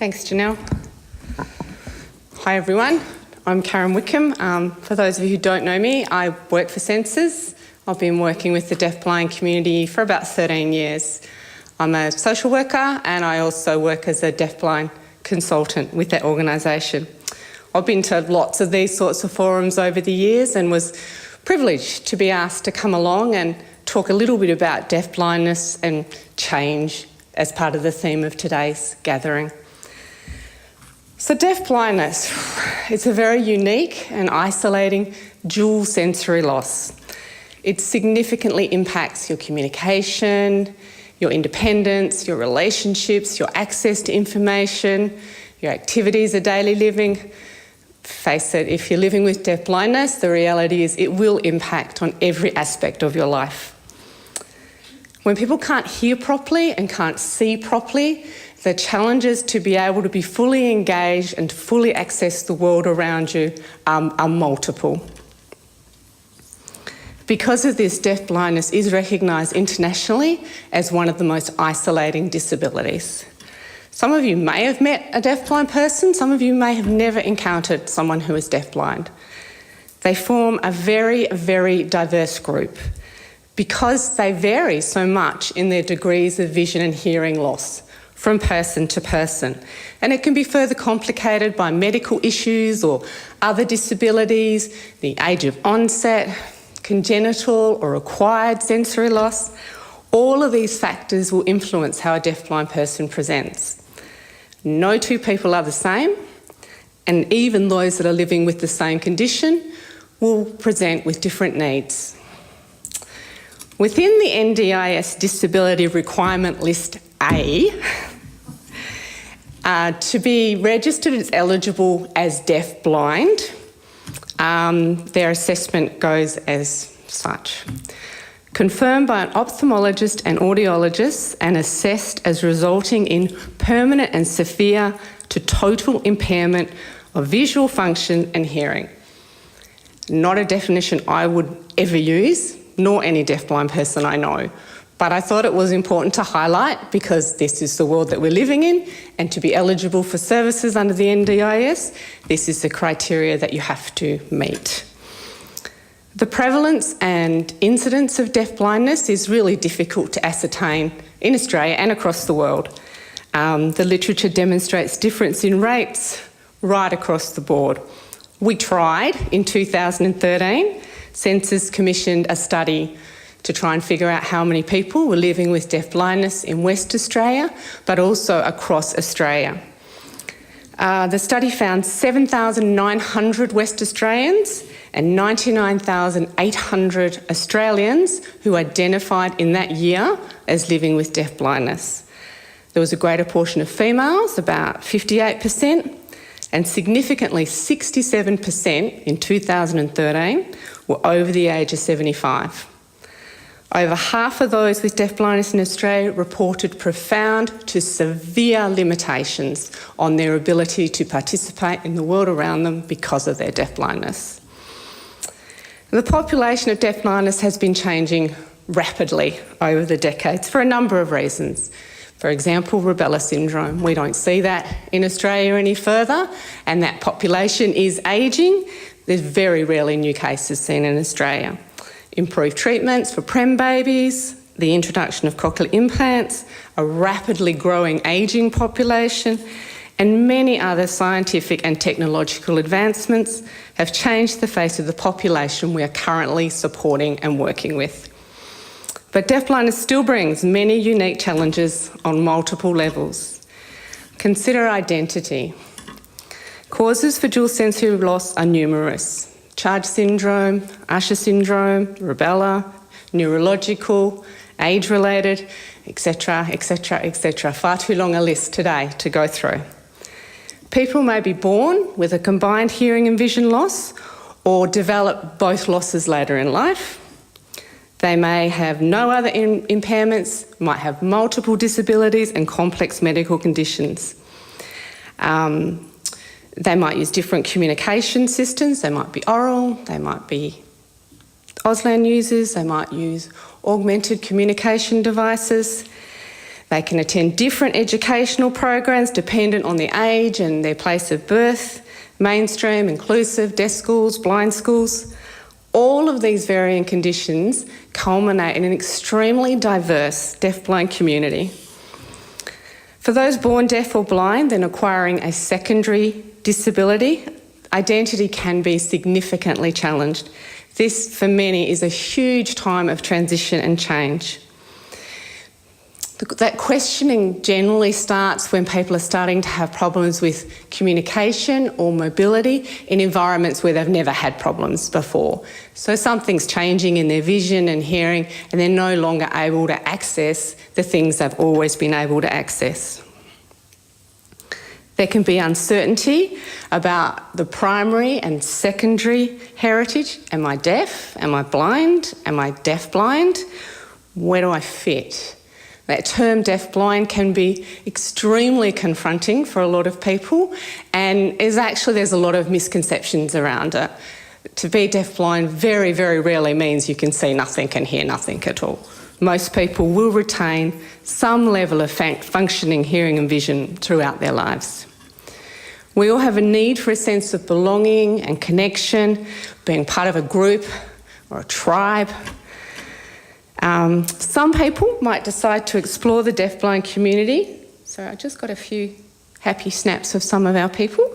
Thanks, Janelle. Hi, everyone. I'm Karen Wickham. For those of you who don't know me, I work for Senses. I've been working with the deafblind community for about 13 years. I'm a social worker and I also work as a deafblind consultant with that organisation. I've been to lots of these sorts of forums over the years and was privileged to be asked to come along and talk a little bit about deafblindness and change as part of the theme of today's gathering. So deafblindness, it's a very unique and isolating dual sensory loss. It significantly impacts your communication, your independence, your relationships, your access to information, your activities of daily living. Face it, if you're living with deafblindness, the reality is it will impact on every aspect of your life. When people can't hear properly and can't see properly, the challenges to be able to be fully engaged and to fully access the world around you are multiple. Because of this, deafblindness is recognised internationally as one of the most isolating disabilities. Some of you may have met a deafblind person, some of you may have never encountered someone who is deafblind. They form a very, very diverse group because they vary so much in their degrees of vision and hearing loss from person to person. And it can be further complicated by medical issues or other disabilities, the age of onset, congenital or acquired sensory loss. All of these factors will influence how a deafblind person presents. No two people are the same, and even those that are living with the same condition will present with different needs. Within the NDIS Disability Requirement List A, to be registered as eligible as deafblind, their assessment goes as such. Confirmed by an ophthalmologist and audiologist and assessed as resulting in permanent and severe to total impairment of visual function and hearing. Not a definition I would ever use, nor any deafblind person I know. But I thought it was important to highlight because this is the world that we're living in, and to be eligible for services under the NDIS, this is the criteria that you have to meet. The prevalence and incidence of deafblindness is really difficult to ascertain in Australia and across the world. The literature demonstrates difference in rates right across the board. We tried in 2013, Census commissioned a study to try and figure out how many people were living with deafblindness in West Australia, but also across Australia. The study found 7,900 West Australians and 99,800 Australians who identified in that year as living with deafblindness. There was a greater portion of females, about 58%, and significantly 67% in 2013 were over the age of 75. Over half of those with deafblindness in Australia reported profound to severe limitations on their ability to participate in the world around them because of their deafblindness. The population of deafblindness has been changing rapidly over the decades for a number of reasons. For example, rubella syndrome. We don't see that in Australia any further, and that population is ageing. There's very rarely new cases seen in Australia. Improved treatments for prem babies, the introduction of cochlear implants, a rapidly growing ageing population, and many other scientific and technological advancements have changed the face of the population we are currently supporting and working with. But deafblindness still brings many unique challenges on multiple levels. Consider identity. Causes for dual sensory loss are numerous. Charge syndrome, Usher syndrome, rubella, neurological, age-related, etc., etc., etc. Far too long a list today to go through. People may be born with a combined hearing and vision loss or develop both losses later in life. They may have no other impairments, might have multiple disabilities and complex medical conditions. They might use different communication systems. They might be oral, they might be Auslan users, they might use augmented communication devices. They can attend different educational programs dependent on their age and their place of birth, mainstream, inclusive, deaf schools, blind schools. All of these varying conditions culminate in an extremely diverse deaf-blind community. For those born deaf or blind, then acquiring a secondary disability, identity can be significantly challenged. This, for many, is a huge time of transition and change. That questioning generally starts when people are starting to have problems with communication or mobility in environments where they've never had problems before. So something's changing in their vision and hearing, and they're no longer able to access the things they've always been able to access. There can be uncertainty about the primary and secondary heritage. Am I deaf? Am I blind? Am I deaf-blind? Where do I fit? That term deaf-blind can be extremely confronting for a lot of people, and there's a lot of misconceptions around it. To be deaf-blind very, very rarely means you can see nothing and hear nothing at all. Most people will retain some level of functioning hearing and vision throughout their lives. We all have a need for a sense of belonging and connection, being part of a group or a tribe. Some people might decide to explore the deaf-blind community. So I just got a few happy snaps of some of our people.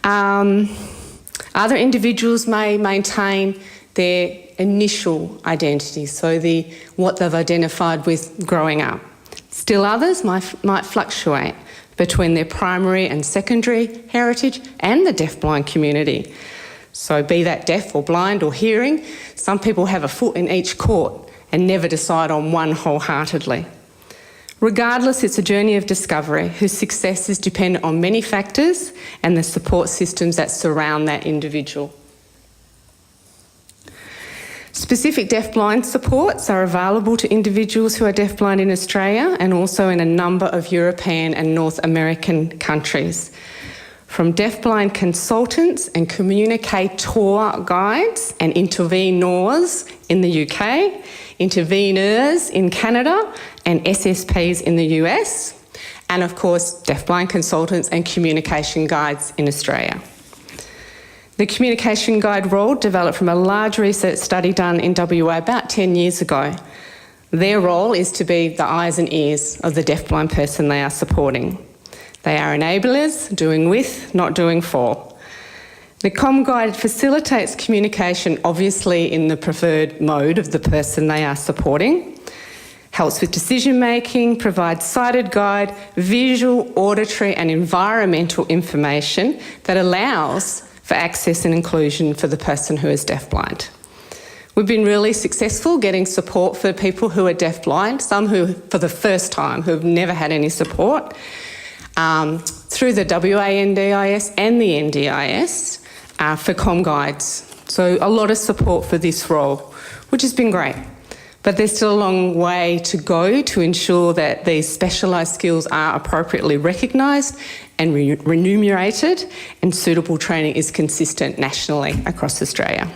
Other individuals may maintain their initial identity, so what they've identified with growing up. Still others might fluctuate between their primary and secondary heritage and the deaf-blind community. So be that deaf or blind or hearing, some people have a foot in each court and never decide on one wholeheartedly. Regardless, it's a journey of discovery whose success is dependent on many factors and the support systems that surround that individual. Specific deaf-blind supports are available to individuals who are deaf-blind in Australia and also in a number of European and North American countries. From deaf-blind consultants and communicator guides and intervenors in the UK, interveners in Canada and SSPs in the US, and of course deaf-blind consultants and communication guides in Australia. The communication guide role developed from a large research study done in WA about 10 years ago. Their role is to be the eyes and ears of the deaf-blind person they are supporting. They are enablers, doing with, not doing for. The comm guide facilitates communication, obviously in the preferred mode of the person they are supporting, helps with decision making, provides sighted guide, visual, auditory and environmental information that allows for access and inclusion for the person who is deaf-blind. We've been really successful getting support for people who are deaf-blind, some who, for the first time, who have never had any support, through the WA NDIS and the NDIS for comm guides. So a lot of support for this role, which has been great. But there's still a long way to go to ensure that these specialised skills are appropriately recognised and remunerated, and suitable training is consistent nationally across Australia.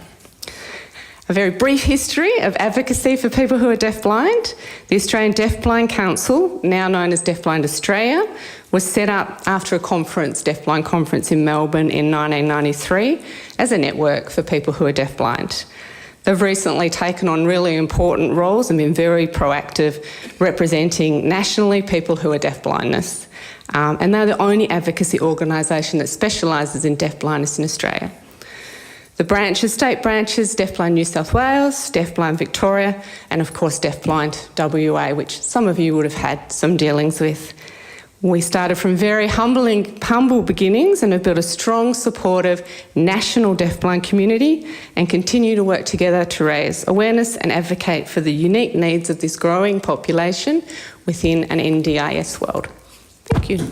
A very brief history of advocacy for people who are deaf-blind. The Australian Deaf-Blind Council, now known as Deafblind Australia, was set up after a conference, Deafblind Conference in Melbourne in 1993, as a network for people who are deaf-blind. They've recently taken on really important roles and been very proactive, representing nationally people who are deaf-blindness. And they're the only advocacy organisation that specialises in deaf-blindness in Australia. The branches, state branches, Deafblind New South Wales, Deafblind Victoria, and of course Deafblind WA, which some of you would have had some dealings with. We started from very humble beginnings and have built a strong, supportive national deafblind community and continue to work together to raise awareness and advocate for the unique needs of this growing population within an NDIS world. Thank you.